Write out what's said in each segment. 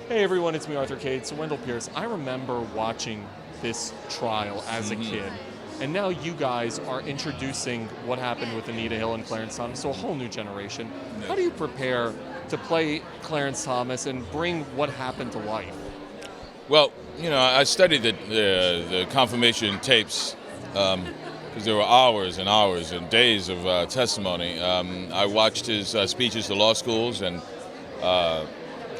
Hey everyone, it's me, Arthur Kade. So Wendell Pierce, I remember watching this trial as a kid, and now you guys are introducing what happened with Anita Hill and Clarence Thomas to a whole new generation. How do you prepare to play Clarence Thomas and bring what happened to life? Well, I studied the confirmation tapes because there were hours and hours and days of testimony. I watched his speeches to law schools, and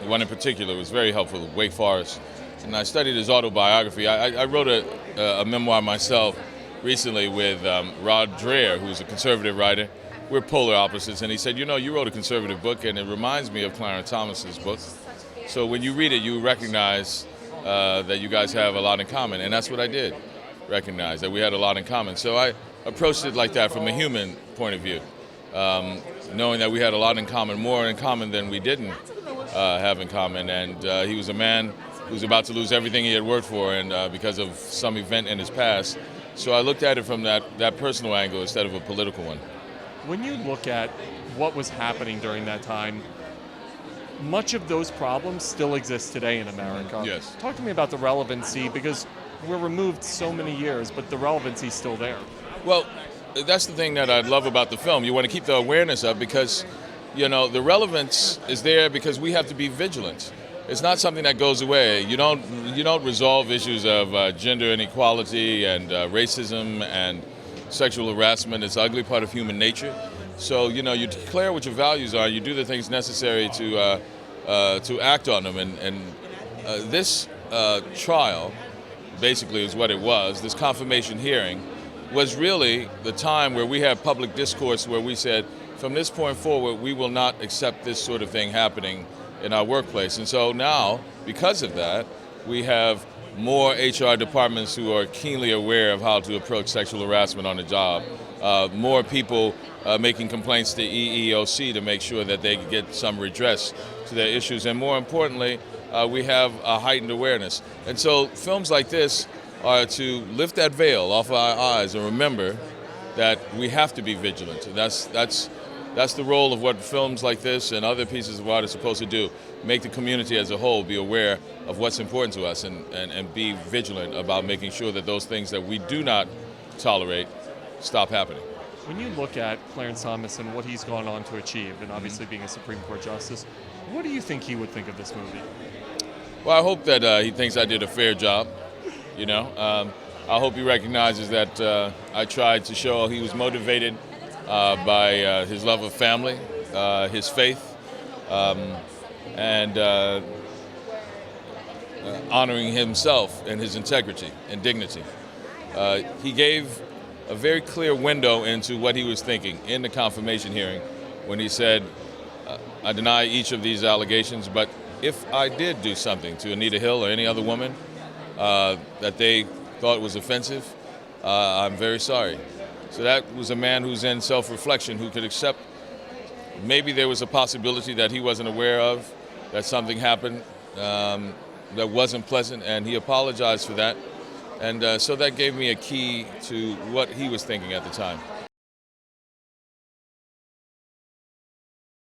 one in particular was very helpful, Wake Forest. And I studied his autobiography. I wrote a memoir myself recently with Rod Dreher, who's a conservative writer. We're polar opposites, and he said, you wrote a conservative book, and it reminds me of Clarence Thomas's book. So when you read it, you recognize that you guys have a lot in common, and that's what I did, recognize that we had a lot in common. So I approached it like that from a human point of view, knowing that we had a lot in common, more in common than we didn't have in common. And he was a man who was about to lose everything he had worked for, and because of some event in his past. So I looked at it from that personal angle instead of a political one. When you look at what was happening during that time, much of those problems still exist today in America. Yes. Talk to me about the relevancy, because we're removed so many years, but the relevancy is still there. Well, that's the thing that I love about the film. You want to keep the awareness up because, the relevance is there because we have to be vigilant. It's not something that goes away. You don't resolve issues of gender inequality and racism and sexual harassment. It's an ugly part of human nature. So, you declare what your values are. You do the things necessary to act on them. And this trial, basically, is what it was. This confirmation hearing was really the time where we had public discourse where we said, from this point forward, we will not accept this sort of thing happening in our workplace. And so now, because of that, we have more HR departments who are keenly aware of how to approach sexual harassment on the job. More people making complaints to EEOC to make sure that they get some redress to their issues. And more importantly, we have a heightened awareness. And so films like this are to lift that veil off our eyes and remember that we have to be vigilant. That's the role of what films like this and other pieces of art are supposed to do. Make the community as a whole be aware of what's important to us and be vigilant about making sure that those things that we do not tolerate stop happening. When you look at Clarence Thomas and what he's gone on to achieve, and obviously being a Supreme Court justice, what do you think he would think of this movie? Well, I hope that he thinks I did a fair job. I hope he recognizes that I tried to show he was motivated by his love of family, his faith, and honoring himself and his integrity and dignity. He gave a very clear window into what he was thinking in the confirmation hearing when he said, I deny each of these allegations, but if I did do something to Anita Hill or any other woman that they thought was offensive, I'm very sorry. So that was a man who's in self-reflection, who could accept maybe there was a possibility that he wasn't aware of, that something happened that wasn't pleasant, and he apologized for that. And so that gave me a key to what he was thinking at the time.